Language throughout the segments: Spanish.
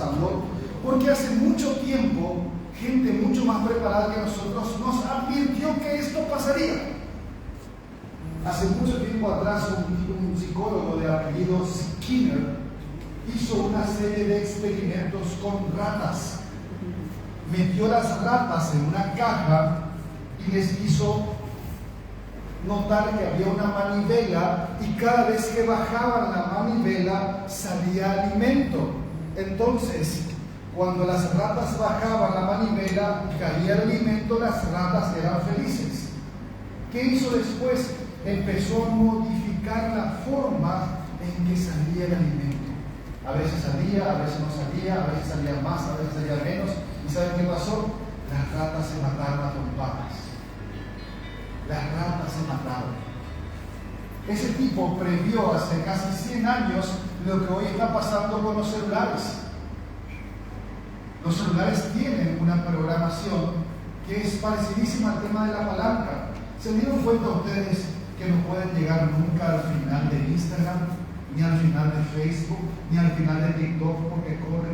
pasando, porque hace mucho tiempo gente mucho más preparada que nosotros nos advirtió que esto pasaría. Hace mucho tiempo atrás un psicólogo de apellido Skinner hizo una serie de experimentos con ratas. Metió las ratas en una caja y les hizo notar que había una manivela y cada vez que bajaban la manivela salía alimento. Entonces, cuando las ratas bajaban la manivela y caía el alimento, las ratas eran felices. ¿Qué hizo después? Empezó a modificar la forma en que salía el alimento. A veces salía, a veces no salía, a veces salía más, a veces salía menos. ¿Y saben qué pasó? Las ratas se mataron a trompadas. Las ratas se mataron. Ese tipo previó hace casi 100 años lo que hoy está pasando con los celulares. Los celulares tienen una programación que es parecidísima al tema de la palanca. ¿Se dieron cuenta ustedes que no pueden llegar nunca al final de Instagram, ni al final de Facebook, ni al final de TikTok, porque corre?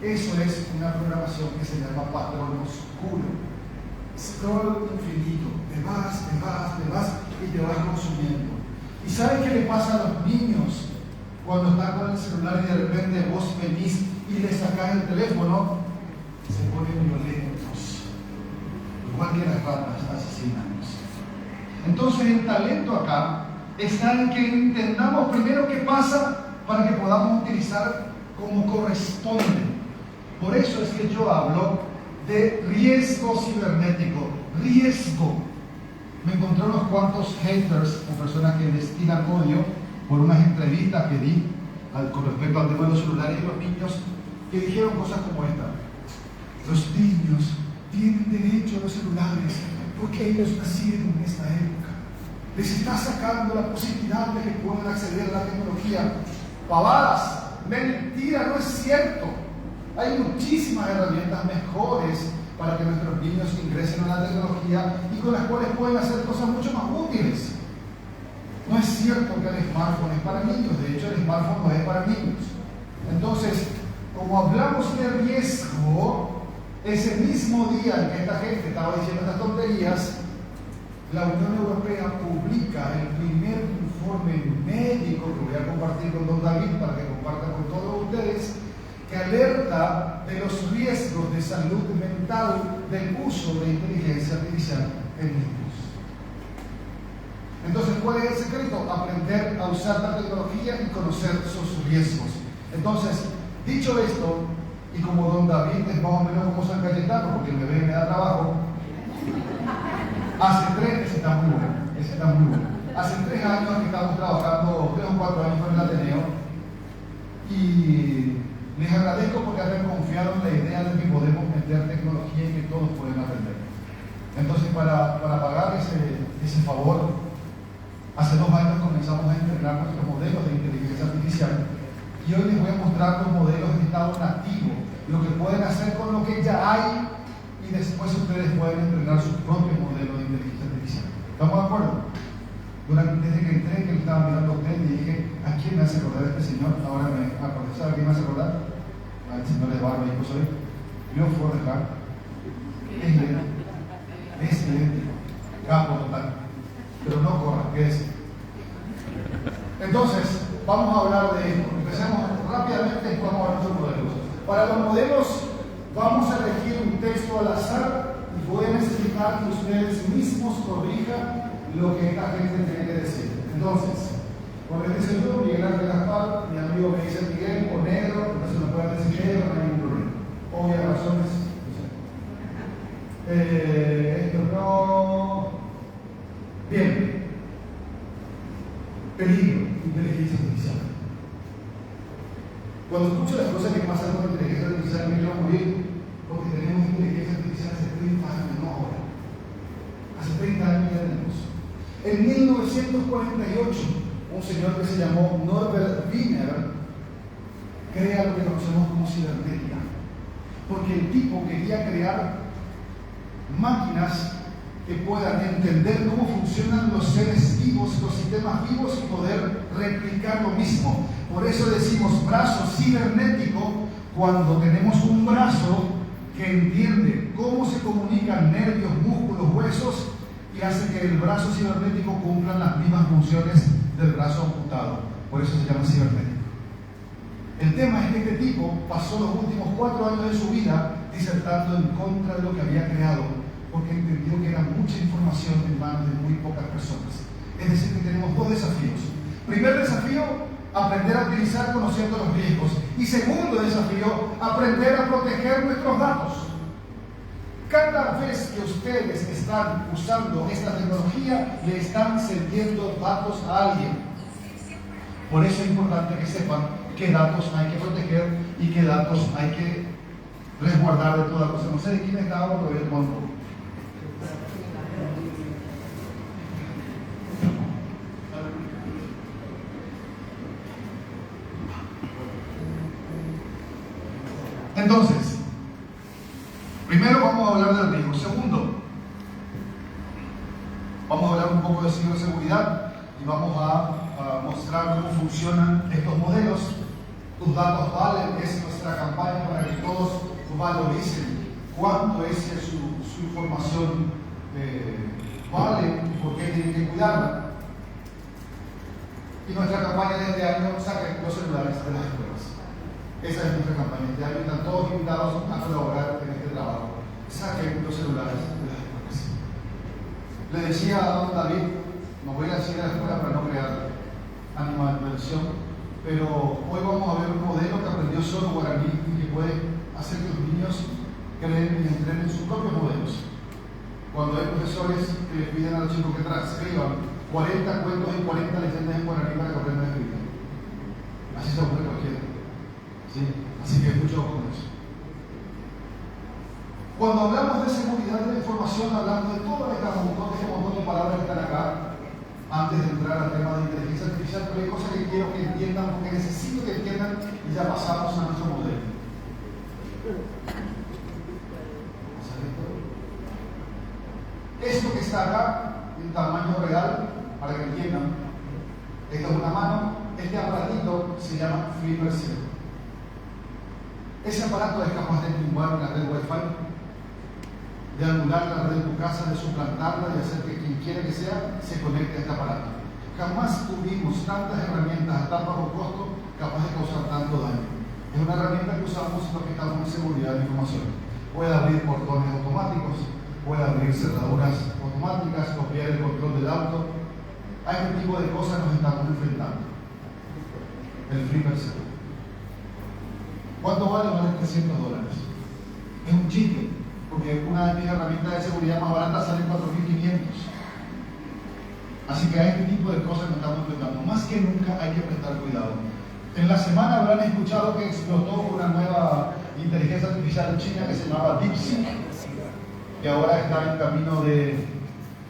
Eso es una programación que se llama patrón oscuro. Scroll infinito, te vas y te vas consumiendo. ¿Y saben qué le pasa a los niños cuando están con el celular y de repente vos venís y le sacás el teléfono? Se ponen violentos, igual que las ratas asesinas. Entonces el talento acá está en que entendamos primero qué pasa para que podamos utilizar como corresponde. Por eso es que yo hablo de riesgo cibernético. Riesgo. Me encontré unos cuantos haters o personas que destilan odio por unas entrevistas que di con respecto al tema de los celulares y los niños, que dijeron cosas como esta: los niños tienen derecho a los celulares porque ellos nacieron en esta época. Les está sacando la posibilidad de que puedan acceder a la tecnología. Pavadas, mentira, no es cierto. Hay muchísimas herramientas mejores para que nuestros niños ingresen a la tecnología y con las cuales pueden hacer cosas mucho más útiles. No es cierto que el smartphone es para niños, de hecho el smartphone no es para niños. Entonces, como hablamos de riesgo, ese mismo día en que esta gente estaba diciendo estas tonterías, la Unión Europea publica el primer informe médico que voy a compartir con don David para que comparta con todos ustedes, que alerta de los riesgos de salud mental del uso de inteligencia artificial en niños. Entonces, ¿cuál es el secreto? Aprender a usar la tecnología y conocer sus riesgos. Entonces, dicho esto, y como don David es más o menos como San Cayetano, porque el bebé me da trabajo, ese está muy bueno. Hace 3 años que estamos trabajando, 3 o 4 años con el Ateneo, y les agradezco porque han confiado en la idea de que podemos meter tecnología y que todos pueden aprender. Entonces, para pagar ese favor, hace 2 años comenzamos a entrenar nuestros modelos de inteligencia artificial y hoy les voy a mostrar los modelos en estado nativo, lo que pueden hacer con lo que ya hay, y después ustedes pueden entrenar sus propios modelos de inteligencia artificial. ¿Estamos de acuerdo? Desde que entré, que me estaba mirando a usted, y dije: ¿a quién me hace acordar este señor? Ahora me acordé. ¿Sabe a quién me hace acordar? Al señor de barba, hijo soy. Yo fui dejar. Es idéntico. Campo total. Pero no corra, quédese. Entonces, vamos a hablar de esto. Empecemos rápidamente y vamos a ver nuestros modelos. Para los modelos, vamos a elegir un texto al azar y voy a necesitar que ustedes mismos corrijan lo que esta gente tiene que decir. Entonces, por el diseño Miguel Ángel Gaspar, mi amigo me dice Miguel o negro, entonces no pueden decir negro, no hay ningún problema. Obvias razones. Esto no. Bien. Peligro, inteligencia artificial. Cuando escucho las cosas que pasan con inteligencia artificial, me quiero morir, porque tenemos inteligencia artificial hace 30 años, no ahora. Hace 30 años ya tenemos. En 1948, un señor que se llamó Norbert Wiener crea lo que conocemos como cibernética, porque el tipo quería crear máquinas que puedan entender cómo funcionan los seres vivos, los sistemas vivos, y poder replicar lo mismo. Por eso decimos brazo cibernético cuando tenemos un brazo que entiende cómo se comunican nervios, músculos, huesos y hace que el brazo cibernético cumpla las mismas funciones del brazo amputado. Por eso se llama cibernético. El tema es que este tipo pasó los últimos 4 años de su vida disertando en contra de lo que había creado, porque entendió que era mucha información en manos de muy pocas personas. Es decir, que tenemos 2 desafíos. Primer desafío, aprender a utilizar conociendo los riesgos. Y segundo desafío, aprender a proteger nuestros datos. Cada vez que ustedes están usando esta tecnología, le están cediendo datos a alguien. Por eso es importante que sepan qué datos hay que proteger y qué datos hay que resguardar de toda cosa. No sé de quién estaba, pero yo pongo. Entonces, primero vamos a hablar del riesgo. Segundo, vamos a hablar un poco de ciberseguridad y vamos a mostrar cómo funcionan estos modelos. Tus datos valen, es nuestra campaña para que todos valoricen cuánto es que su información vale y por qué tienen que cuidarla. Y nuestra campaña de este año, saquen los celulares de las escuelas. Esa es nuestra campaña. Este año están todos invitados a colaborar en este trabajo. Saquen los celulares de las escuelas. Le decía a don David, no voy a decir a la escuela para no crear ánimo de prevención, pero hoy vamos a ver un modelo que aprendió solo guaraní y que puede hacer que los niños creen y entrenen sus propios modelos. Cuando hay profesores que les piden a los chicos que transcriban 40 cuentos y 40 leyendas en guaraní para que aprendan a escribir. Así se ocurre cualquiera. ¿Sí? Así que mucho ojo con eso. Cuando hablamos de seguridad de la información, hablamos de todo este montón de palabras que están acá, antes de entrar al tema de inteligencia artificial, pero hay cosas que quiero que entiendan, porque necesito que entiendan y ya pasamos a nuestro modelo. Esto que está acá, en tamaño real, para que entiendan, esta es una mano, este aparatito se llama Flipper Zero. Ese aparato es capaz de tumbar una red Wi-Fi, de anular la red de tu casa, de suplantarla y hacer que quien quiera que sea se conecte a este aparato. Jamás tuvimos tantas herramientas a tan bajo costo capaces de causar tanto daño. Es una herramienta que usamos porque estamos en seguridad de información. Puede abrir portones automáticos, puede abrir cerraduras automáticas, copiar el control del auto. A este tipo de cosas nos estamos enfrentando. El Flipper Zero. ¿Cuánto vale? Vale $300. Es un chiste, porque una de mis herramientas de seguridad más baratas sale en 4.500. Así que a este tipo de cosas nos estamos enfrentando. Más que nunca hay que prestar cuidado. En la semana habrán escuchado que explotó una nueva inteligencia artificial china que se llamaba DeepSeek, que ahora está en camino de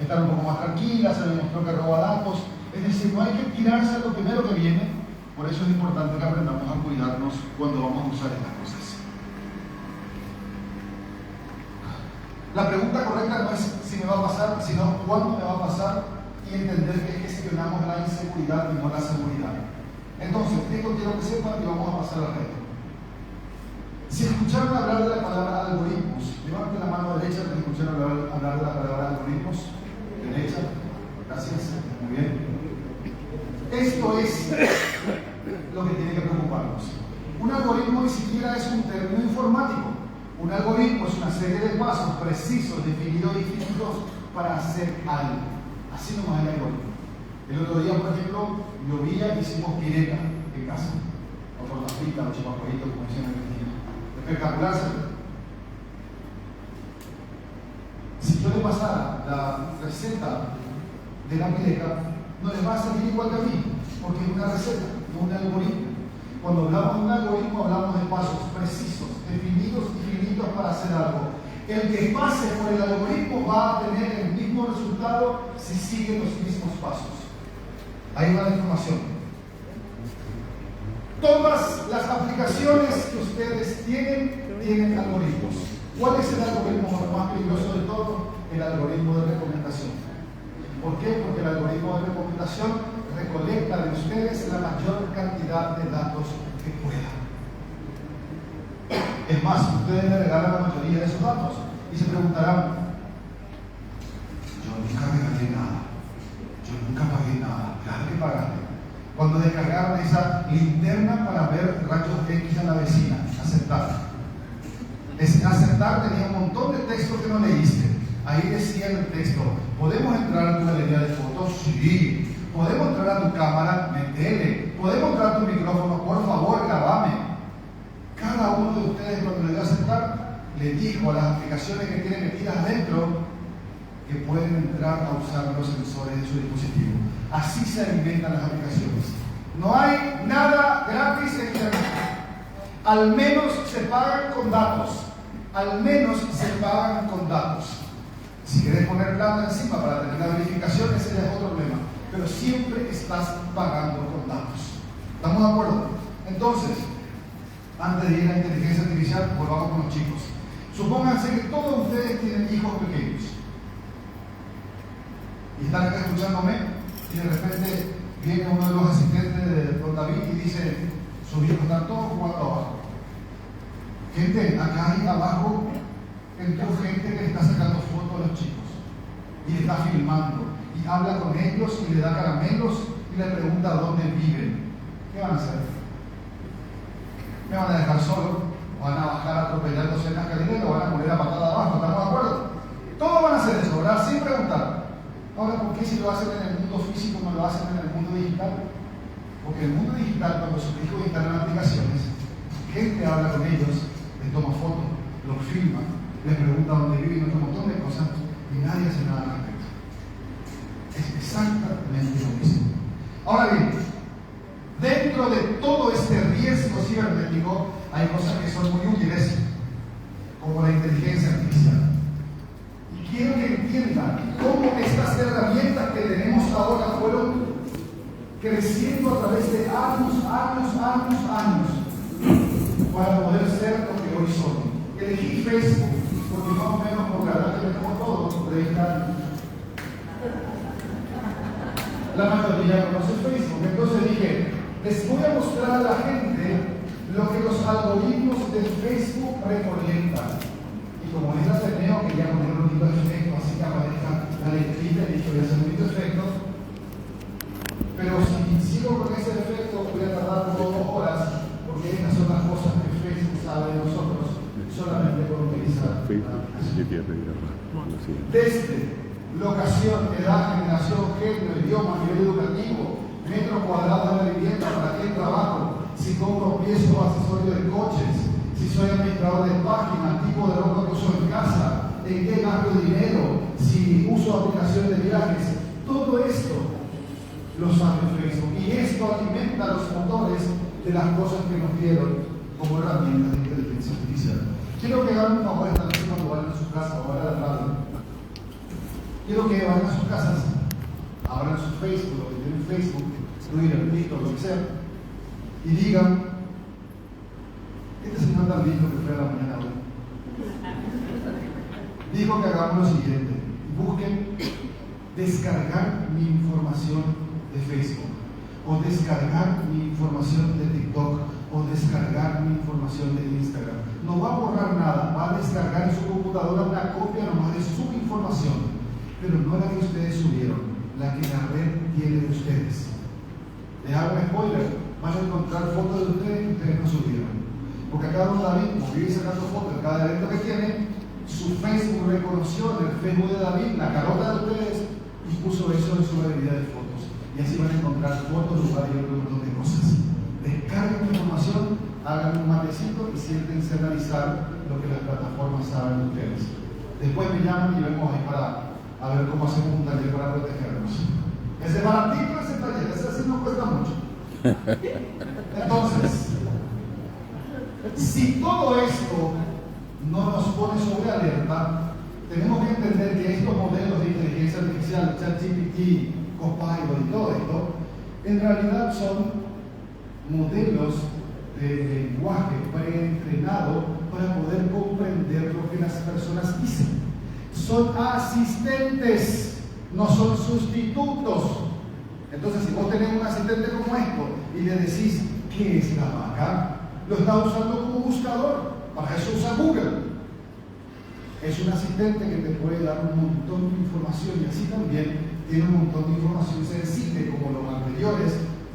estar un poco más tranquila, se demostró que roba datos. Es decir, no hay que tirarse a lo primero que viene. Por eso es importante que aprendamos a cuidarnos cuando vamos a usar estas cosas. La pregunta correcta no es si me va a pasar, sino cuándo me va a pasar, y entender que gestionamos la inseguridad y no la seguridad. Entonces, esto quiero que sepan y vamos a pasar al reto. Si escucharon hablar de la palabra algoritmos, levanten la mano derecha si escucharon hablar de la palabra algoritmos. Derecha, gracias, muy bien. Esto es lo que tiene que preocuparnos. Un algoritmo ni siquiera es un término informático. Un algoritmo es una serie de pasos precisos, definidos y finitos para hacer algo. Así nomás el algoritmo. El otro día, por ejemplo, llovía y hicimos pireca en casa. O por las pistas, o chupacuelitos, como decían en Argentina. Espectacular, ¿cierto? Si yo le pasara la receta de la pireca, no les va a salir igual que a mí, porque es una receta, no un algoritmo. Cuando hablamos de un algoritmo, hablamos de pasos precisos, definidos y finitos para hacer algo. El que pase por el algoritmo va a tener el mismo resultado si sigue los mismos pasos. Ahí va la información. Todas las aplicaciones que ustedes tienen algoritmos. ¿Cuál es el algoritmo más peligroso de todo? El algoritmo de recomendación. ¿Por qué? Porque el algoritmo de recomendación recolecta de ustedes la mayor cantidad de datos que pueda. Es más, ustedes le regalan la mayoría de esos datos y se preguntarán, yo nunca regalé nada, yo nunca pagué nada. Claro que pagaste. Cuando descargaron esa linterna para ver rayos X a la vecina, aceptar. Aceptar tenía un montón de textos que no leíste. Ahí decía en el texto, ¿podemos entrar a tu galería de fotos? Sí. ¿Podemos entrar a tu cámara? Metele. ¿Podemos entrar a tu micrófono? Por favor, grabame. Cada uno de ustedes cuando le dio a aceptar, le dijo a las aplicaciones que tiene metidas adentro que pueden entrar a usar los sensores de su dispositivo. Así se alimentan las aplicaciones. No hay nada gratis en Internet. Al menos se pagan con datos. Al menos se pagan con datos. Si quieres poner plata encima para tener la verificación, ese ya es otro problema. Pero siempre estás pagando con datos. ¿Estamos de acuerdo? Entonces, antes de ir a inteligencia artificial, volvamos con los chicos. Supónganse que todos ustedes tienen hijos pequeños. Y están acá escuchándome, y de repente viene uno de los asistentes de Don David y dice, sus hijos están todos jugando abajo. Gente, acá ahí abajo entró gente que le está sacando fotos a los chicos y le está filmando y habla con ellos y le da caramelos y le pregunta dónde viven. ¿Qué van a hacer? ¿Me van a dejar solo? ¿Van a bajar atropellándose en la escalera o van a morir a patada abajo? ¿Estamos de acuerdo? Todos van a hacer eso, ¿verdad? Sin preguntar. Ahora, ¿por qué si lo hacen en el mundo físico no lo hacen en el mundo digital? Porque en el mundo digital, cuando sus hijos instalan aplicaciones, gente habla con ellos, les toma fotos, los filma, les pregunta dónde viven, otro montón de cosas, y nadie hace nada al respecto. Es exactamente lo mismo. Ahora bien, dentro de todo este riesgo cibernético, hay cosas que son muy útiles, como la inteligencia artificial. Y quiero que entiendan cómo estas herramientas que tenemos ahora fueron creciendo a través de años, para poder ser lo que hoy son. Elegí Facebook, porque más o menos por la edad que tenemos todos, de 20 años. La mayoría conoce Facebook, entonces dije, les voy a mostrar a la gente lo que los algoritmos de Facebook recolectan. Y como es Ateneo, quería poner un poquito de efecto, así que aparezca la letrita y dije, voy a hacer un poquito de efecto. Pero si sigo con ese efecto, voy a tardar 2 horas, porque estas son las cosas que Facebook sabe de nosotros, solamente por utilizar la aplicación. Desde locación, edad, generación, género, idioma, nivel educativo, metros cuadrados de la vivienda, para qué trabajo, si compro piezas o accesorios de coches, si soy administrador de páginas, tipo de ropa que uso en casa, en qué gasto dinero, si uso aplicaciones de viajes, todo esto lo sabe Facebook. Y esto alimenta los motores de las cosas que nos dieron como herramientas de inteligencia artificial. Quiero que hagan un favor esta noche cuando vayan a su casa o vayan a la radio. Quiero que vayan a sus casas, abran su Facebook, lo que tienen Facebook, Twitter, TikTok, lo que sea, y digan, este señor tan lindo que fue a la mañana hoy, dijo que hagamos lo siguiente: busquen descargar mi información de Facebook, o descargar mi información de TikTok, o descargar mi información de Instagram. No va a borrar nada, va a descargar en su computadora una copia nomás de su información, pero no la que ustedes subieron, la que la red tiene de ustedes. Les hago un spoiler, van a encontrar fotos de ustedes que ustedes no subieron. Porque acá Don David, como vive sacando fotos de cada evento que tiene, su Facebook reconoció en el Facebook de David la carota de ustedes y puso eso en su galería de fotos. Y así van a encontrar fotos, lugares y otro montón de cosas. Descarguen la información, hagan un matecito y siéntense a analizar lo que las plataformas saben de ustedes. Después me llaman y vemos ahí para a ver cómo hacemos un taller para protegernos. Ese baratito, ese taller, ese así no cuesta mucho. Entonces, si todo esto no nos pone sobre alerta, tenemos que entender que estos modelos de inteligencia artificial, ChatGPT, Copilot y todo esto, en realidad son modelos de lenguaje preentrenado para poder comprender lo que las personas dicen. Son asistentes, no son sustitutos. Entonces, si vos tenés un asistente como esto y le decís, ¿qué es la vaca? Lo está usando como buscador. Para eso usa Google. Es un asistente que te puede dar un montón de información y así también tiene un montón de información sensible como los anteriores,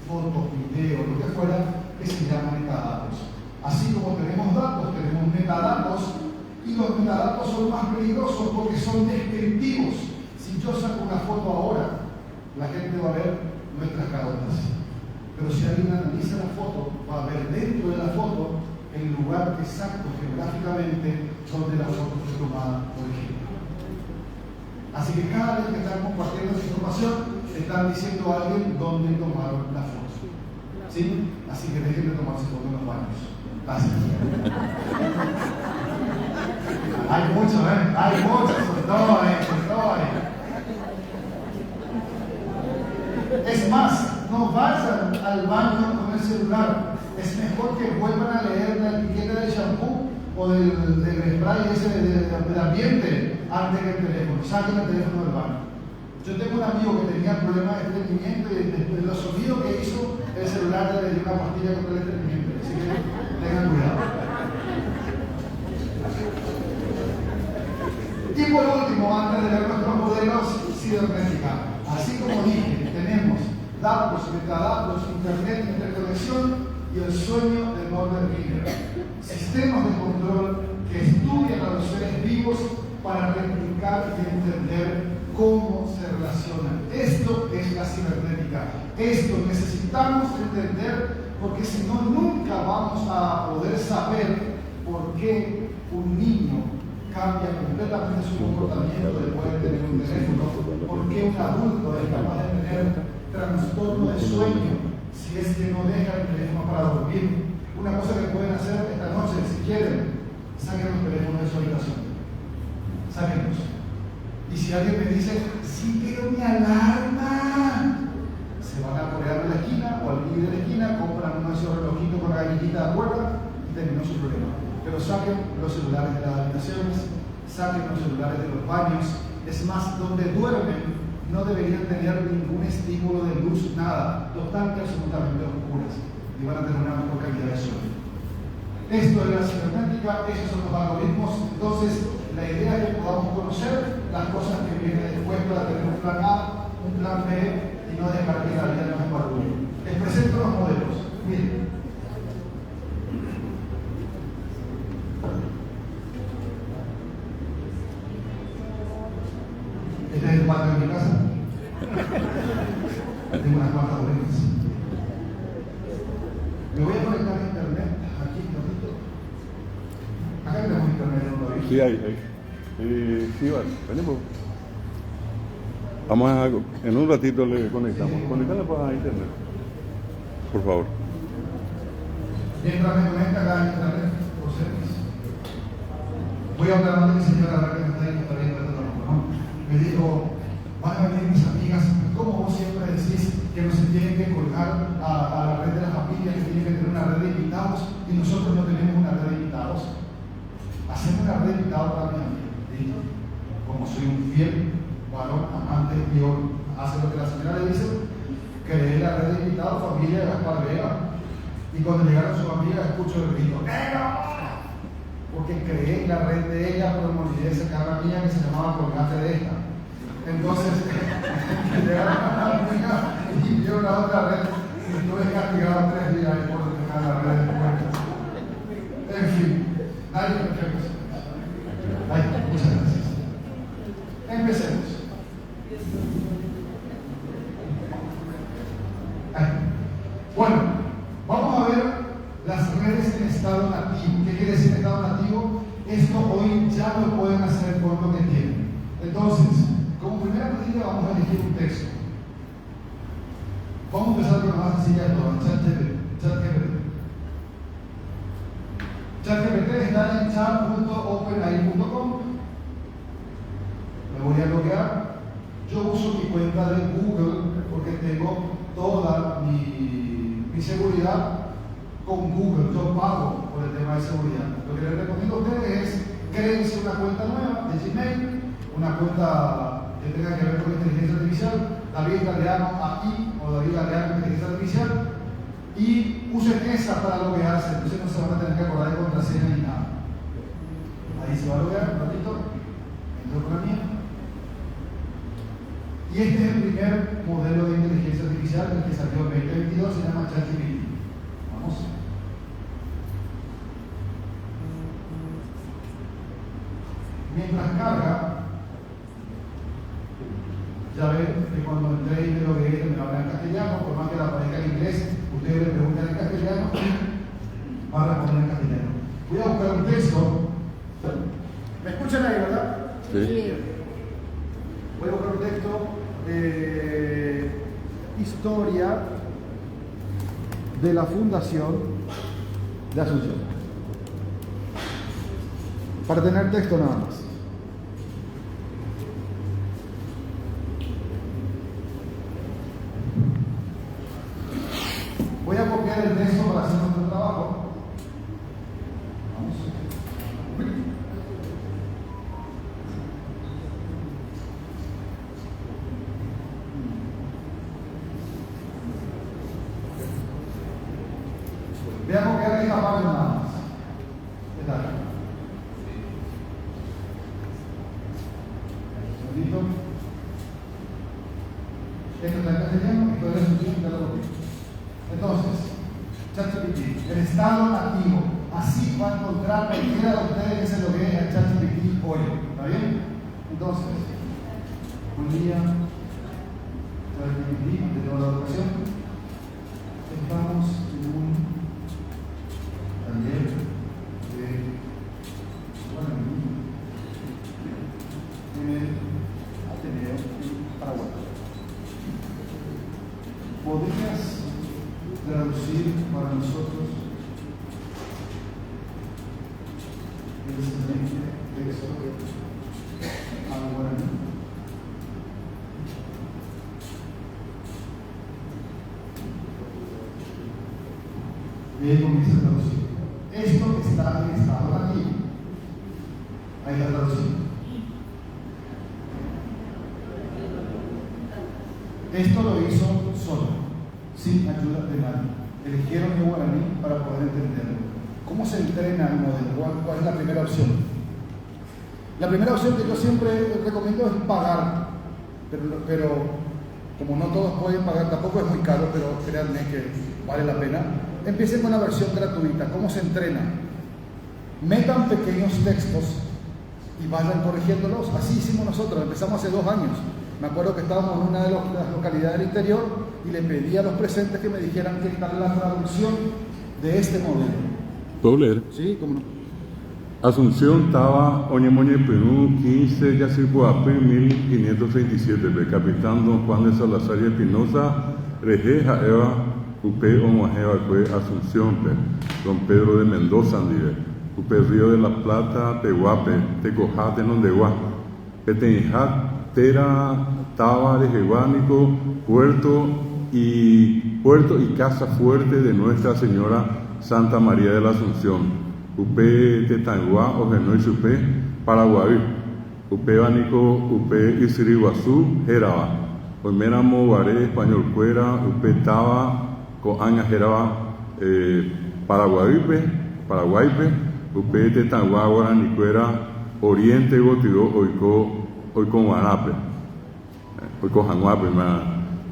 fotos, videos, lo que fuera, que se llaman metadatos. Así como tenemos datos, tenemos metadatos, y los metadatos son más peligrosos porque son descriptivos. Si yo saco una foto ahora, la gente va a ver nuestras carotas. Pero si alguien analiza la foto, va a ver dentro de la foto el lugar exacto geográficamente donde la foto fue tomada, por ejemplo. Así que cada vez que están compartiendo esa información, están diciendo a alguien dónde tomaron la foto. ¿Sí? Así que dejen de tomarse fotos en los baños. Gracias. Hay mucho, ¿eh? Hay mucho, sobre todo, Es más, no vayan al baño con el celular. Es mejor que vuelvan a leer la etiqueta del shampoo o del spray ese del ambiente antes que el teléfono. Saquen el teléfono del baño. Yo tengo un amigo que tenía problemas de estreñimiento y después de los sonidos que hizo, el celular le dio una pastilla contra el estreñimiento. Así que tengan cuidado. Y por último, antes de ver nuestros modelos cibernética, así como dije, tenemos datos, metadatos, internet, interconexión y el sueño de Norbert Wiener. Sistemas de control que estudian a los seres vivos para replicar y entender cómo se relacionan. Esto es la cibernética. Esto necesitamos entender porque si no, nunca vamos a poder saber por qué un niño cambia completamente su comportamiento después de tener un teléfono, por qué un adulto es capaz de tener trastorno de sueño si es que no deja el teléfono para dormir. Una cosa que pueden hacer esta noche, si quieren, saquen los teléfonos de su habitación. Sáquenlos. Y si alguien me dice, sí, pero mi alarma, se van a colgar de la esquina o al líder de la esquina, compran un relojito con la galletita de puerta y terminó su problema. Pero saquen los celulares de las habitaciones, saquen los celulares de los baños. Es más, donde duermen no deberían tener ningún estímulo de luz, nada, totalmente, absolutamente oscuras, y van a tener una mejor calidad de sueño. Esto es la cibernética, esos son los algoritmos. Entonces, la idea es que podamos conocer las cosas que vienen después para tener un plan A, un plan B y no dejar que la vida nos embargue. Les presento los modelos. Miren. Este es el patio de mi casa. Tengo unas cuantas orejas. Me voy a conectar a internet aquí, ¿no? Acá tenemos internet, ¿no? Sí, ahí. Sí, vale, venimos. Vamos a, en un ratito le conectamos. Conectale a internet, por favor. Mientras me conecta acá a internet, por servicio. Voy a hablar de mi señora, que me está viendo, ¿no? Me dijo, van a venir mis amigas, ¿cómo vos siempre decís que no se tienen que colgar a la red de la familia, que tienen que tener una red de invitados y nosotros no tenemos una red de invitados? Hacemos una red de invitados para mi amiga. Como soy un fiel varón, amante y hace lo que la señora le dice, creé la red de invitados, familia de Gaspar Vega, y cuando llegaron sus amigas escucho el grito, ¡Negro! Porque creé la red de ella, pero me olvidé de sacar la mía que se llamaba Colgate de esta. Entonces, llegaron a la amiga y vieron la otra red y estuve castigado 3 días por dejar la red de en fin, nadie perfecto. Muchas gracias. Empecemos. Bueno, vamos a ver las redes en estado nativo. ¿Qué quiere decir estado nativo? Esto hoy ya lo pueden hacer con lo que tienen. Entonces, como primera medida vamos a elegir un texto. Vamos a empezar con la más sencilla de todas, ChatGPT. ChatGPT está en chat.openai.com. Me voy a loguear. Yo uso mi cuenta de Google porque tengo toda mi seguridad con Google. Yo pago por el tema de seguridad. Lo que les recomiendo a ustedes es créense una cuenta nueva de Gmail, una cuenta que tenga que ver con inteligencia artificial, David Galeano AI o David Galeano Inteligencia Artificial, y usen esa para loguearse, entonces no se van a tener que acordar de contraseña ni nada. Ahí se va a loguear un ratito, entro con la mía. Y este es el primer modelo de inteligencia artificial, el que salió en 2022, se llama ChatGPT. Vamos. Mientras carga, ya ven que cuando entré y me logueé me habla en castellano, por más que la aparezca en inglés, ustedes le preguntan en castellano, va a responder en castellano. Voy a buscar un texto. ¿Me escuchan ahí, verdad? Sí. Voy a buscar un texto de historia de la Fundación de Asunción. Para tener texto nada más. Voy a copiar el texto para hacer nuestro trabajo. Vamos. Voy a copiar esta parte nada más. ¿Qué tal? Un segundito. Esto está en castellano y todo eso ya lo copié. Entonces, ChatGPT, el estado activo. Así va a encontrar cualquiera de ustedes que se loguee a ChatGPT hoy. ¿Está bien? Entonces, un día, ChatGPT, de toda la educación, estamos en un taller de en el Ateneo en Paraguay. ¿Podrías traducir para nosotros el siguiente texto al guaraní? Y ahí comienza a traducir. Esto está en estado nativo. Ahí está traducido. Esto lo hizo solo, sin ayuda de nadie. Eligieron el guaraní para poder entenderlo. ¿Cómo se entrena el modelo? ¿Cuál es la primera opción? La primera opción que yo siempre recomiendo es pagar, pero como no todos pueden pagar, tampoco es muy caro, pero créanme que vale la pena. Empiecen con la versión gratuita. ¿Cómo se entrena? Metan pequeños textos y vayan corrigiéndolos. Así hicimos nosotros, empezamos hace 2 años. Me acuerdo que estábamos en una de las localidades del interior y le pedí a los presentes que me dijeran qué tal la traducción de este modelo. ¿Puedo leer? Sí, cómo no. Asunción estaba Oñemoñe Perú 15 Yacypuape 1537 capitán don Juan de Salazar y Espinosa Rejeja Eva Upe Omojeva fue Asunción don Pedro de Mendoza Andive Upe Río de la Plata Pehuape Tecojate Nondegua Petenjat Tera Taba de Jehuánico Puerto y Casa Fuerte de Nuestra Señora Santa María de la Asunción Upe Tetangua Ogenoi Supe Paraguay Upe Banico Upe Isiriguazú Jeraba Oimera Mobaré Español Cuera Upe Taba Coaña Jeraba Paraguaype Upe Tetangua Guaranicuera Oriente Gotidó Oiko Guarape Oiko Janguape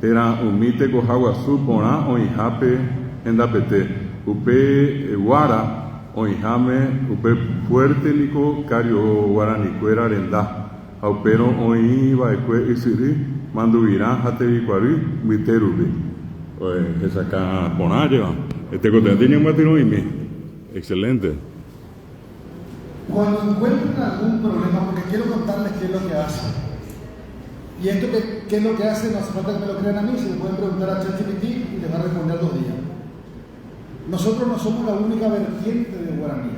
Era Umite Cojaguazú Porá Oijape Endapete Upe Guara Oijame, upe fuerte nico, cario guaranicuera arenda, aupero oí baecue isiri, manduvirá, jatevicuari, viterubi. Esa acá ponaya, cote tiene un matino y mi. Excelente. Cuando encuentren algún problema, porque quiero contarles qué es lo que hace. Y esto qué es lo que hace, no hace falta que me lo crean a mí, se le pueden preguntar a ChatGPT y les va a responder 2 días. Nosotros no somos la única vertiente del guaraní.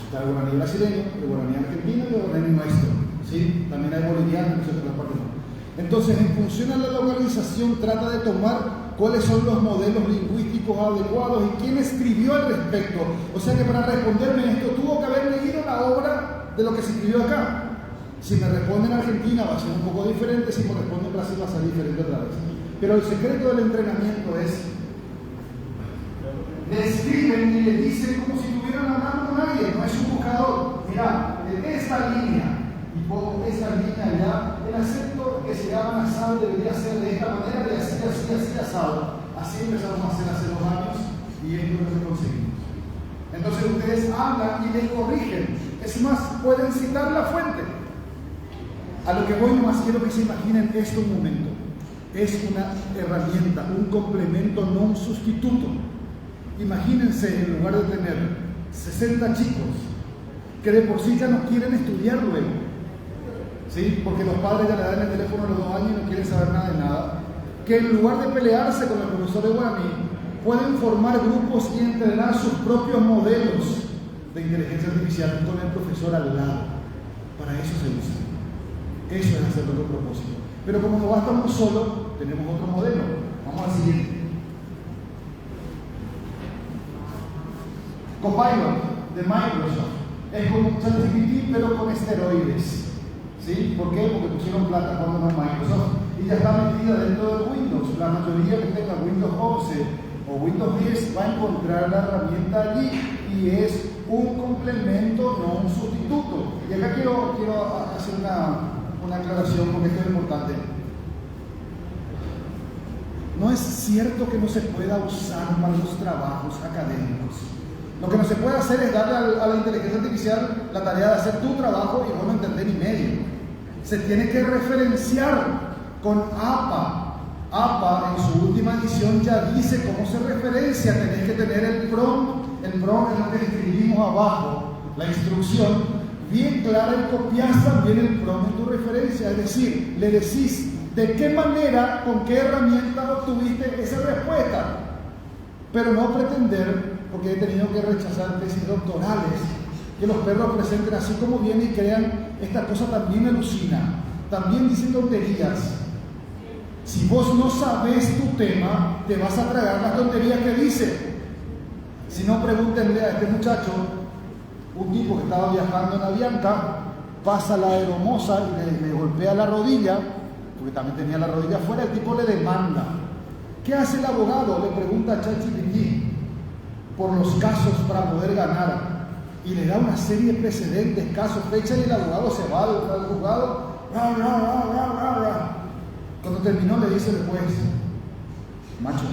Está el guaraní brasileño, el guaraní argentino y el guaraní nuestro. ¿Sí? También hay bolivianos en otras partes. Entonces, en función a la localización, trata de tomar cuáles son los modelos lingüísticos adecuados y quién escribió al respecto. O sea que para responderme esto, tuvo que haber leído la obra de lo que se escribió acá. Si me responde en Argentina va a ser un poco diferente, si me responde en Brasil va a ser diferente otra vez. Pero el secreto del entrenamiento es, le escriben y le dicen como si estuvieran hablando con alguien, no es un buscador. Mira, en esta línea, y pongo esta línea allá, el acento que se llama nasal debería ser de esta manera, de así, asado. Así empezamos a hacer hace 2 años y es lo que conseguimos. Entonces ustedes hablan y les corrigen. Es más, pueden citar la fuente. A lo que voy nomás quiero que se imaginen esto un momento. Es una herramienta, un complemento, no un sustituto. Imagínense, en lugar de tener 60 chicos que de por sí ya no quieren estudiar luego, ¿sí? Porque los padres ya le dan el teléfono a los 2 años y no quieren saber nada de nada, que en lugar de pelearse con el profesor de guaraní, pueden formar grupos y entrenar sus propios modelos de inteligencia artificial con el profesor al lado. Para eso se usa. Eso es hacer otro propósito. Pero como no basta uno solo, tenemos otro modelo. Vamos al siguiente. Copilot de Microsoft. Es como ChatGPT pero con esteroides. ¿Sí? ¿Por qué? Porque pusieron plata cuando no es Microsoft y ya está metida dentro de Windows. La mayoría que tenga Windows 11 o Windows 10 va a encontrar la herramienta allí y es un complemento, no un sustituto. Y acá quiero hacer una aclaración porque esto es importante. No es cierto que no se pueda usar para los trabajos académicos. Lo que no se puede hacer es darle a la inteligencia artificial la tarea de hacer tu trabajo y vos no entender ni medio. Se tiene que referenciar con APA. APA en su última edición ya dice cómo se referencia. Tenés que tener el prompt es lo que escribimos abajo, la instrucción, bien clara y copias también el prompt en tu referencia. Es decir, le decís de qué manera, con qué herramienta obtuviste esa respuesta. Pero no pretender, porque he tenido que rechazar tesis doctorales, que los perros presenten así como vienen y crean esta cosa también alucina, también dicen tonterías. Si vos no sabés tu tema, te vas a tragar las tonterías que dice. Si no, pregúntenle a este muchacho, un tipo que estaba viajando en Avianca, pasa la aeromoza y le golpea la rodilla, porque también tenía la rodilla afuera, el tipo le demanda. ¿Qué hace el abogado? Le pregunta a ChatGPT por los casos para poder ganar. Y le da una serie de precedentes, casos, fechas, y el abogado se va al juzgado. Cuando terminó le dice el juez: macho,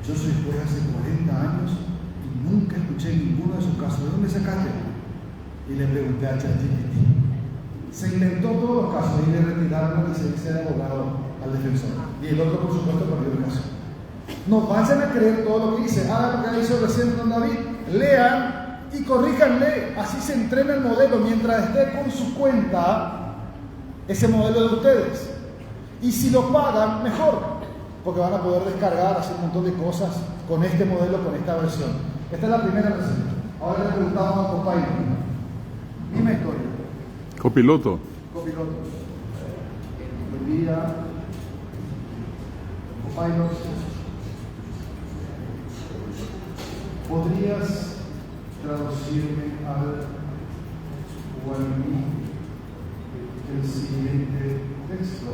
yo soy juez hace 40 años y nunca escuché ninguno de sus casos. ¿De dónde sacaste? Y le pregunté a ChatGPT. Se inventó todos los casos y le retiraron la licencia de abogado al defensor. Y el otro, por supuesto, perdió el caso. No vayan a creer todo lo que dice. Hagan lo que hizo recién don David. Lean y corríjanle. Así se entrena el modelo mientras esté con su cuenta ese modelo de ustedes. Y si lo pagan, mejor, porque van a poder descargar, hacer un montón de cosas con este modelo, con esta versión. Esta es la primera receta. Ahora le preguntamos a Copilot. Misma historia. Copiloto. Copiloto. Buen día. Copilot. ¿Podrías traducirme al guaraní el siguiente texto?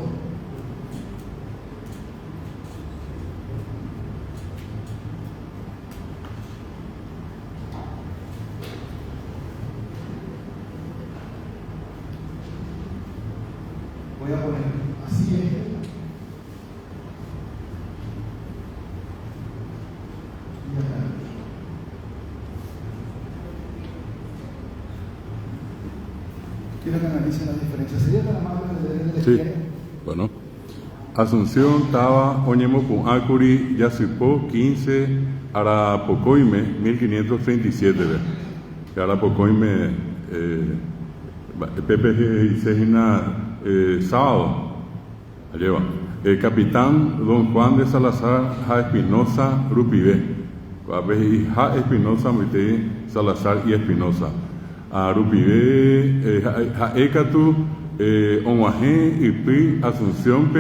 Voy a poner así es. Y acá. Quiero que analicen las diferencias. ¿Sería tan amable de leer el Sí, bueno. Asunción estaba Oñemocun Acuri, Yacipó 15, Arapocoime 1537. Arapocoime, PPG y Sejina, sábado. Lleva. Capitán Don Juan de Salazar, Ja Espinosa, Rupivé. Ja Espinosa, Mite Salazar y Espinosa. Rupivé, Ja Ecatu, Onguajé, Ipi, Asunción,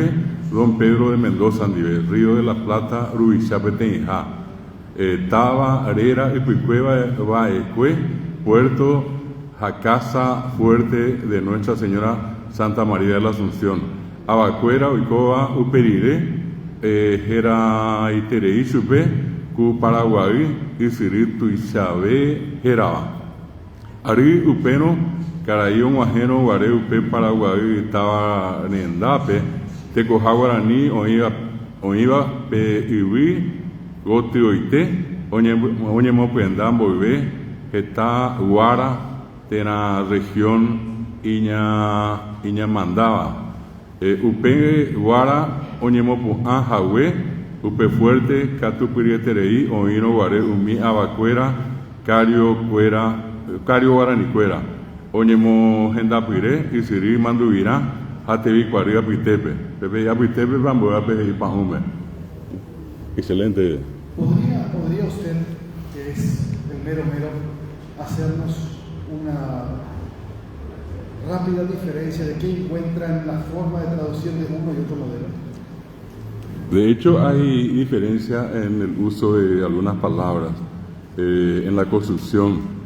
Don Pedro de Mendoza, Andive, Río de la Plata, Rubichape, Tenja, Taba, Arera, Ipicueva, Baecue, Puerto, Casa Fuerte de Nuestra Señora Santa María de la Asunción. Abacuera Oikoa Uperire, Jera Iterei Chupe, Ku Paraguay, Isiritu Ishabe Jeraba. Ari Upeno, Caraío Guajeno, Guare Upe Paraguay, estaba Nendape, Tecoja Guaraní, Oiva Pe Iwi, Goti Oite, Oñemo Pendam Boive, está Guara, Tena región Iña Mandaba. Upe Guara, Oñemopu Anjahue, Upe Fuerte, Catupirieterei, Oino Guare, Umi Abacuera, Cario Guaranicuera, Oñemo Gendapire, Isiri Manduvira, Hatevi Cuaria Pitepe, Pepe ya Pitepe, Bamboa Pepe Pajume. Excelente. ¿Podría usted, que es el mero, hacernos una rápida diferencia de qué encuentra en la forma de traducción de uno y otro modelo? De hecho, hay diferencia en el uso de algunas palabras, en la construcción,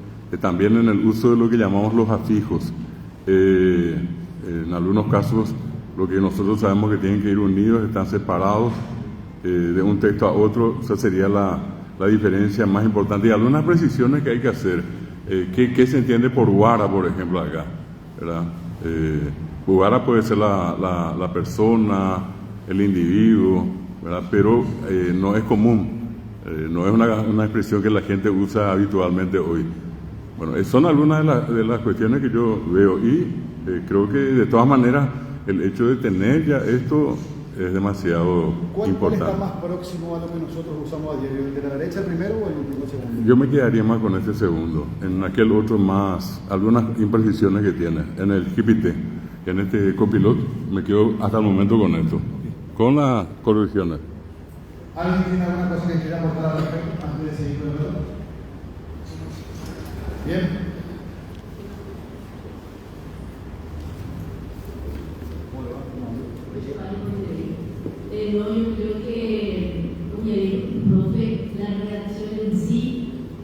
también en el uso de lo que llamamos los afijos. En algunos casos, lo que nosotros sabemos que tienen que ir unidos, están separados de un texto a otro. Esa sería la diferencia más importante. Y algunas precisiones que hay que hacer. ¿Qué se entiende por guara, por ejemplo, acá? ¿Verdad? Guara puede ser la persona, el individuo, ¿verdad? Pero no es común, no es una expresión que la gente usa habitualmente hoy. Bueno, son algunas de las cuestiones que yo veo y creo que de todas maneras el hecho de tener ya esto es demasiado importante. ¿Cuál está más próximo a lo que nosotros usamos a diario? ¿El de la derecha primero o el último segundo? Yo me quedaría más con este segundo, en aquel otro más, algunas imprecisiones que tiene, en el GPT, en este copilot, me quedo hasta el momento con esto, con las correcciones. ¿Alguien tiene alguna cosa que quiera aportar al respecto antes de seguir con el otro? Bien. No, yo creo que, profe, la redacción en sí,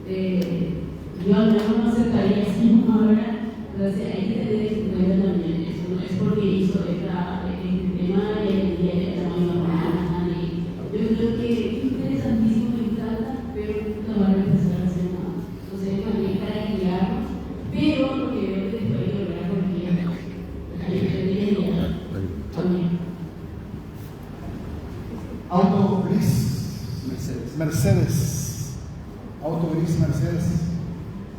yo no me acercaría así ahora, entonces hay que tener en cuenta también eso, no es porque hizo el tema de la mañana, yo creo que es interesantísimo, me encanta, pero nunca va a empezar a hacer nada. Entonces, también para guiarnos, pero lo que veo que después de lograr corregir, también. Auto gris Mercedes. Auto gris Mercedes.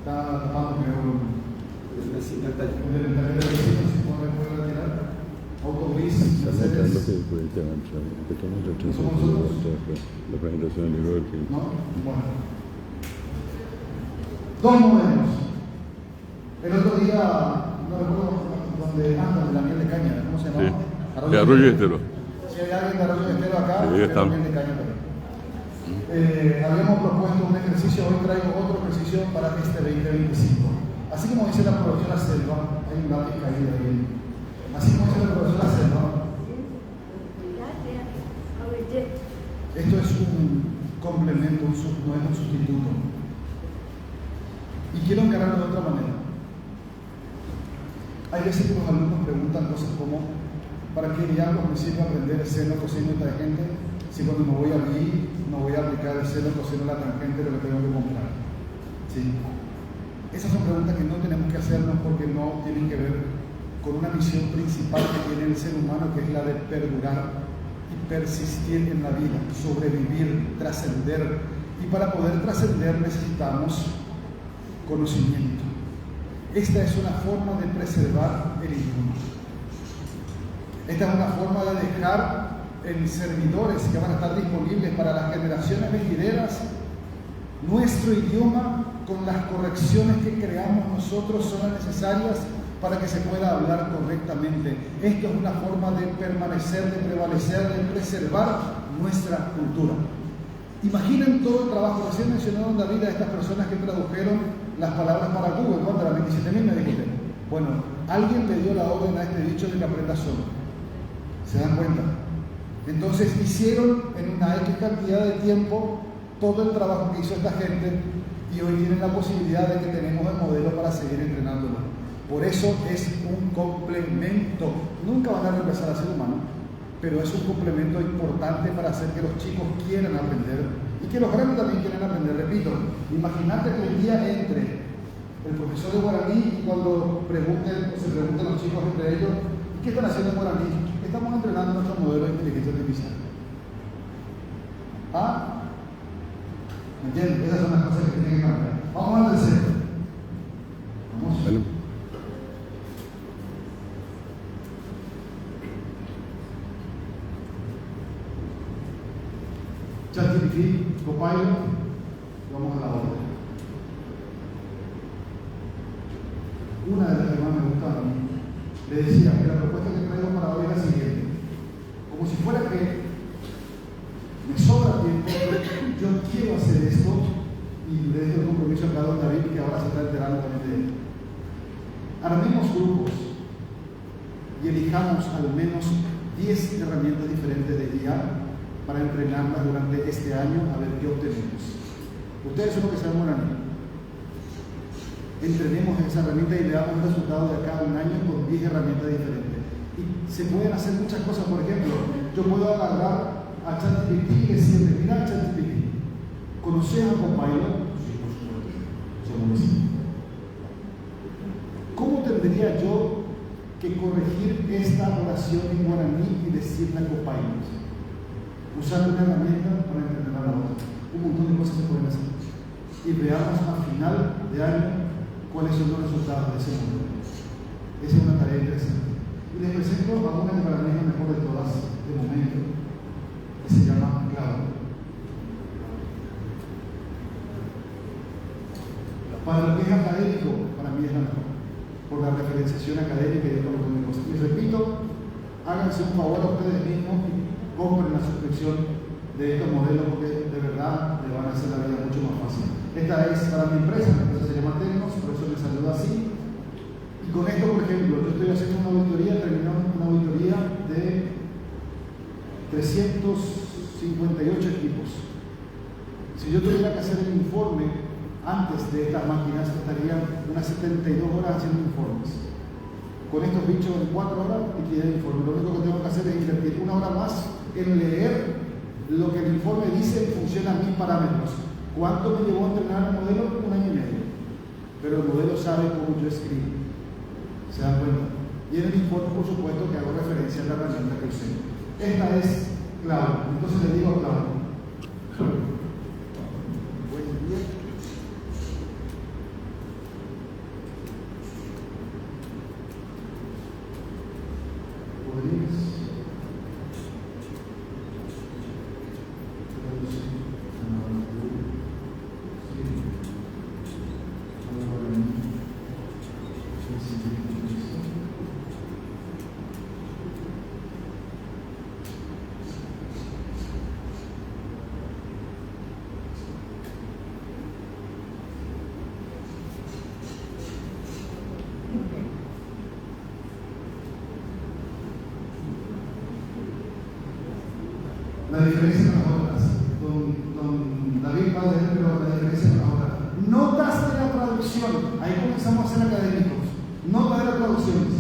Está tapando el inventario de vecinos, si puede retirar. Auto gris Mercedes. ¿Somos nosotros? La presentación del libro del film. ¿No? Bueno. Dos modelos. El otro día, no recuerdo dónde anda, de la miel de caña, ¿cómo se llama? Sí, Arroyo Estero. Si hay alguien de Arroyo Estero acá, Sí, está. miel de caña también. Habíamos propuesto un ejercicio, hoy traigo otro ejercicio para este 2025. Así como dice la profesora Selva, hay un lápiz caído ahí. Así como dice la profesora Selva, esto es un complemento, no es un sustituto. Y quiero encararlo de otra manera. Hay veces que los alumnos preguntan cosas como: ¿para qué diablos me sirve aprender el seno, coseno y tangente si cuando me voy a BI no voy a aplicar el seno, coseno, la tangente de lo que tengo que comprar? ¿Sí? Esas son preguntas que no tenemos que hacernos porque no tienen que ver con una misión principal que tiene el ser humano, que es la de perdurar y persistir en la vida, sobrevivir, trascender. Y para poder trascender necesitamos conocimiento. Esta es una forma de preservar el idioma. Esta es una forma de dejar en servidores que van a estar disponibles para las generaciones venideras nuestro idioma con las correcciones que creamos nosotros son las necesarias para que se pueda hablar correctamente. Esto es una forma de permanecer, de prevalecer, de preservar nuestra cultura. Imaginen todo el trabajo. Recién mencionaron, David, a estas personas que tradujeron las palabras para Google. ¿Cuánto era? 27.000 me dijiste. Bueno, alguien le dio la orden a este dicho de que aprenda solo. ¿Se dan cuenta? Entonces hicieron en una X cantidad de tiempo todo el trabajo que hizo esta gente y hoy tienen la posibilidad de que tenemos el modelo para seguir entrenándolo. Por eso es un complemento. Nunca van a reemplazar al ser humano, pero es un complemento importante para hacer que los chicos quieran aprender y que los grandes también quieran aprender. Repito, imagínate que el día entre el profesor de guaraní y cuando se pregunten los chicos entre ellos, ¿qué están haciendo en guaraní? Estamos entrenando nuestro modelo de inteligencia artificial. ¿Ah? ¿Me entienden? Esas son las cosas que tienen que cambiar. Vamos al tercero. Vamos. Bueno. ChatGPT, Copilot, vamos a la otra. Una de las que más me gustaron, le decía que la propuesta que traigo para hoy es la siguiente. Como si fuera que me sobra tiempo, yo quiero hacer esto, y le dejo el compromiso acá a don David, que ahora se está enterando también de él. Armemos grupos y elijamos al menos 10 herramientas diferentes de IA para entrenarlas durante este año a ver qué obtenemos. Ustedes son los que saben guaraní. Entrenemos en esa herramienta y le damos un resultado de acá a un año con 10 herramientas diferentes. Y se pueden hacer muchas cosas. Por ejemplo, yo puedo agarrar a ChatGPT y decirle: mira, ChatGPT, ¿conoces a Copilot? Sí, por supuesto. ¿Cómo tendría yo que corregir esta oración en guaraní y decirle a Copilot? Usar una herramienta para entender a la otra. Un montón de cosas se pueden hacer. Y veamos al final de año cuáles son los resultados de ese modelo. Esa es una tarea interesante. Y les presento a una que para mí es la mejor de todas de momento, que se llama Claude. Para lo que es académico, para mí es la mejor, por la referenciación académica y otro montón de cosas. Y repito, háganse un favor a ustedes mismos y compren la suscripción de estos modelos, porque de verdad le van a hacer la vida mucho más fácil. Esta es para mi empresa se llama Tecnos, por eso me saluda así. Y con esto, por ejemplo, yo estoy haciendo una auditoría, terminamos una auditoría de 358 equipos. Si yo tuviera que hacer el informe antes de estas máquinas, estarían unas 72 horas haciendo informes. Con estos bichos en 4 horas liquidé el informe. Lo único que tengo que hacer es invertir 1 hora más en leer lo que el informe dice en función a mis parámetros. ¿Cuánto me llevó a entrenar el modelo? 1 año y medio. Pero el modelo sabe cómo yo escribo. ¿Se dan cuenta? Y en el informe, por supuesto, que hago referencia a la herramienta que usé. Esta es Claude. Entonces le digo a Claude: buen día. ¿Podrías traducir la diferencia con las otras? Don David va a decir, pero la diferencia con las otras. Notas de la traducción. Ahí comenzamos a ser académicos. Notas de las traducciones.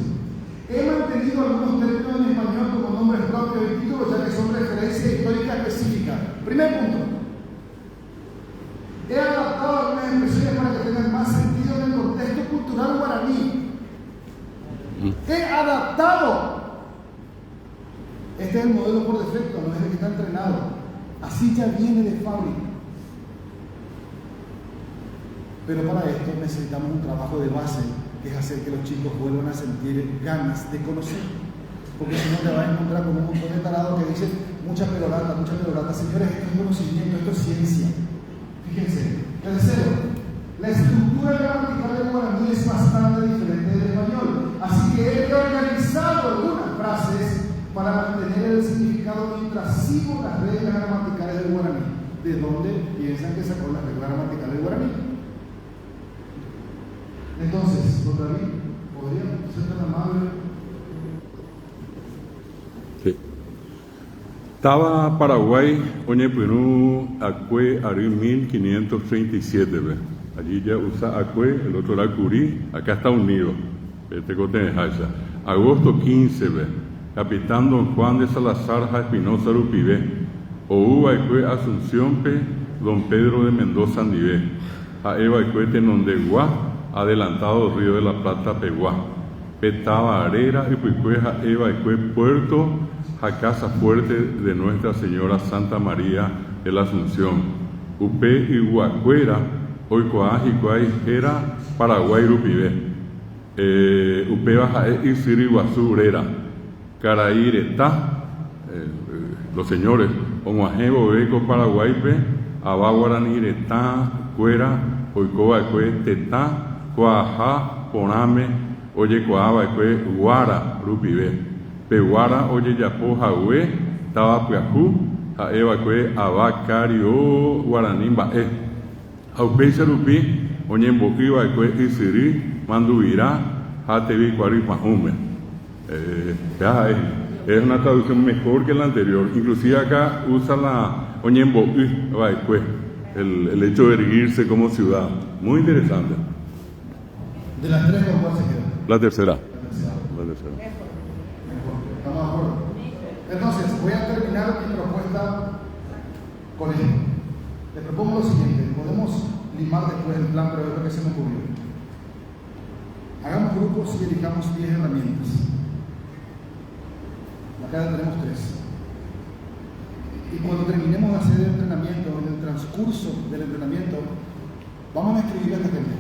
He mantenido algunos términos en español como nombres propios y títulos, ya que son referencia histórica específica. Primer punto. He adaptado algunas expresiones para que tengan más sentido en el contexto cultural guaraní. He adaptado. Este es el modelo por defecto, no es el que está entrenado. Así ya viene de fábrica. Pero para esto necesitamos un trabajo de base, que es hacer que los chicos vuelvan a sentir ganas de conocer. Porque si no te vas a encontrar con un montón de tarados que dicen mucha pelorata. Señores, esto es conocimiento, esto es ciencia. Fíjense. Tercero, la estructura gramatical del guaraní es bastante diferente del español. Así que he reorganizado algunas frases para mantener el significado mientras sigo las reglas gramaticales del guaraní. ¿De dónde piensan que sacó las reglas gramaticales del guaraní? Entonces, don David, ¿podría ser tan amable? Sí. Estaba Paraguay, Oñepirú, Acue, Ari 1537, allí ya usa Acue, el otro era Curí, acá está unido, agosto 15, capitán don Juan de Salazar Espinosa Rupibé, Ouba Acue Asunción Pe, don Pedro de Mendoza Andibé, a Eva Acue Tenondeguá, adelantado Río de la Plata Peguá, Petaba Arera y Puicueja Eva Acue Puerto, a Casa Fuerte de Nuestra Señora Santa María de la Asunción, Upe y Huacuera, Oicoa y Guayjera, Paraguay Rupibé, Upe Baja y Siriguazú Urera, Caraíretá, los señores, Omajevo Beco Paraguaype, Abaguaranireta, Cuera, Oicoa Cue, Tetá, Coajá, Porame, Oye Coaba Cue, Guara, Rupibé, Peguara, Oye Yapó, Jahue, Tabapuajú, Jaeva Cue, Abacario, Guaranimba, Aupeisa Rupi, Oñemboquiba Cue, Isiri, Manduirá, Jatevi, Cuaripajume. Es una traducción mejor que la anterior. Inclusive acá usa la Oñemboqui, el hecho de erguirse como ciudad. Muy interesante. De las tres, ¿con cuál se queda? La tercera. La tercera. Mejor. ¿Estamos de acuerdo? Entonces, voy a terminar mi propuesta con esto. Le propongo lo siguiente. Podemos limar después el plan, pero es lo que se me ocurrió. Hagamos grupos y elijamos 10 herramientas. Acá tenemos 3. Y cuando terminemos de hacer el entrenamiento, en el transcurso del entrenamiento, vamos a escribirle a esta gente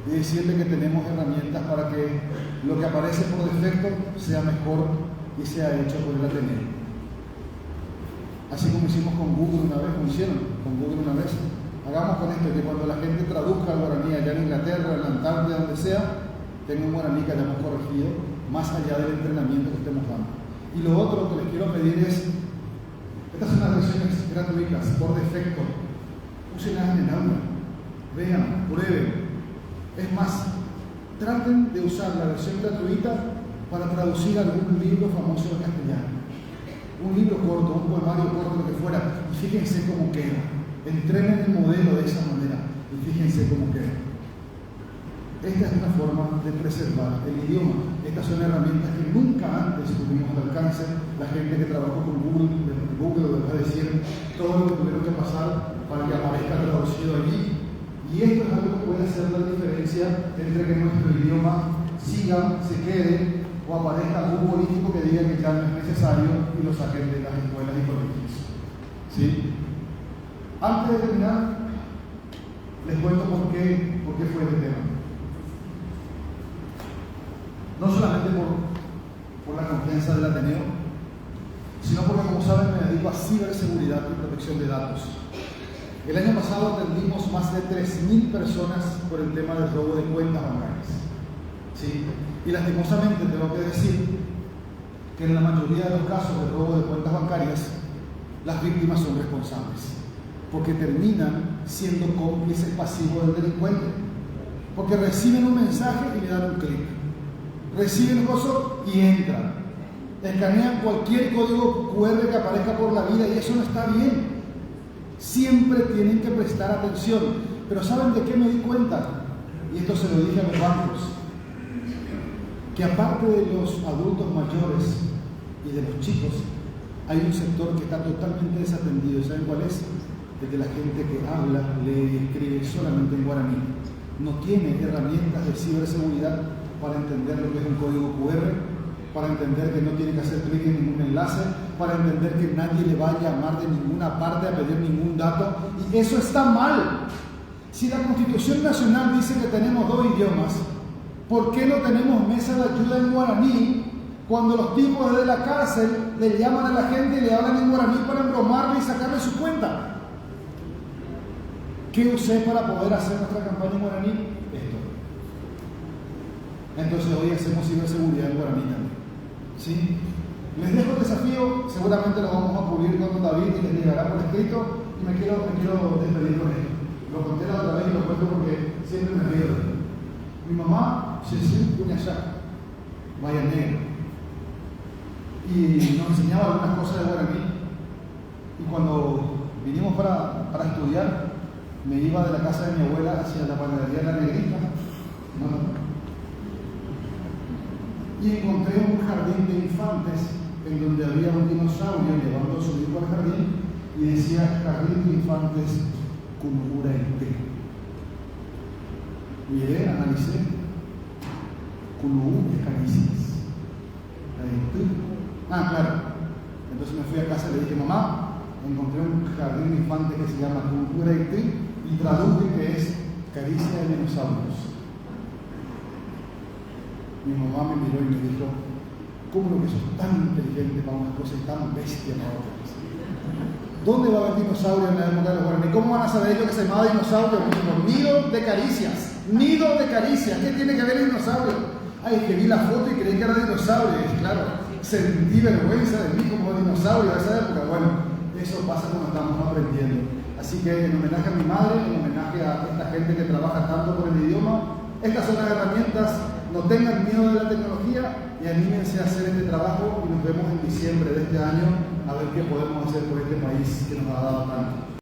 y decirle que tenemos herramientas para que lo que aparece por defecto sea mejor y sea hecho por el Ateneo. Así como hicimos con Google una vez, como hicieron con Google una vez. Hagamos con esto que cuando la gente traduzca el guaraní allá en Inglaterra, en la Antártida, donde sea, tenga un guaraní que hayamos corregido, más allá del entrenamiento que estemos dando. Y lo otro que les quiero pedir es, estas son las versiones gratuitas, por defecto, úsenlas en el aula, vean, prueben. Es más, traten de usar la versión gratuita para traducir algún libro famoso en castellano. Un libro corto, un poemario corto, lo que fuera, y fíjense cómo queda. Entrenen el modelo de esa manera y fíjense cómo queda. Esta es una forma de preservar el idioma. Estas son herramientas que nunca antes tuvimos al alcance. La gente que trabajó con Google les va a decir todo lo que tuvieron que pasar para que aparezca traducido allí. Y esto es algo que puede hacer la diferencia entre que nuestro idioma siga, se quede o aparezca algún político que diga que ya no es necesario y lo saquen de las escuelas y colegios. ¿Sí? Antes de terminar, les cuento por qué fue este tema. No solamente por la confianza del Ateneo, sino porque, como saben, me dedico a ciberseguridad y protección de datos. El año pasado atendimos más de 3.000 personas por el tema del robo de cuentas bancarias. ¿Sí? Y lastimosamente tengo que decir que en la mayoría de los casos de robo de cuentas bancarias, las víctimas son responsables, porque terminan siendo cómplices pasivos del delincuente, porque reciben un mensaje y le dan un clic, reciben un coso y entran, escanean cualquier código QR que aparezca por la vida y eso no está bien. Siempre tienen que prestar atención. Pero ¿saben de qué me di cuenta? Y esto se lo dije a los bancos, que aparte de los adultos mayores y de los chicos, hay un sector que está totalmente desatendido. ¿Saben cuál es? El de la gente que habla, lee y escribe solamente en guaraní. No tiene herramientas de ciberseguridad para entender lo que es un código QR, para entender que no tiene que hacer clic en ningún enlace, para entender que nadie le va a llamar de ninguna parte a pedir ningún dato. Y eso está mal. Si la Constitución Nacional dice que tenemos 2 idiomas, ¿por qué no tenemos mesa de ayuda en guaraní cuando los tipos de la cárcel le llaman a la gente y le hablan en guaraní para embromarle y sacarle su cuenta? ¿Qué usé para poder hacer nuestra campaña en guaraní? Esto. Entonces hoy hacemos ciberseguridad en guaraní también. ¿Sí? Les dejo el desafío, seguramente lo vamos a publicar con David y les llegará por escrito y me quiero despedir con esto. Lo conté la otra vez y lo cuento porque siempre me río de esto. Mi mamá se hizo Puñayac, Bahía Negra, y nos enseñaba algunas cosas de guaraní. Y cuando vinimos para estudiar, me iba de la casa de mi abuela hacia la panadería La Negrita, ¿no? Y encontré un jardín de infantes en donde había un dinosaurio llevando a su hijo al jardín y decía Jardín de Infantes Kunuraite. Miré, analicé, Kunuu es caricias. Claro. Entonces me fui a casa y le dije, mamá, encontré un jardín de infantes que se llama Kunuraite y traduje que es caricia de dinosaurios. Mi mamá me miró y me dijo, ¿cómo lo que sos tan inteligente para una cosa y tan bestia para otra cosa? ¿Dónde va a haber dinosaurios en la época de los guaraní? ¿Cómo van a saber ellos que se llamaba dinosaurio? Nido de caricias. Nido de caricias. ¿Qué tiene que ver el dinosaurio? Ay, que vi la foto y creí que era dinosaurio. Y claro, sentí vergüenza de mí como dinosaurio de esa época. Bueno, eso pasa cuando estamos aprendiendo. Así que en homenaje a mi madre, en homenaje a esta gente que trabaja tanto por el idioma, estas son las herramientas. No tengan miedo de la tecnología y anímense a hacer este trabajo y nos vemos en diciembre de este año a ver qué podemos hacer por este país que nos ha dado tanto.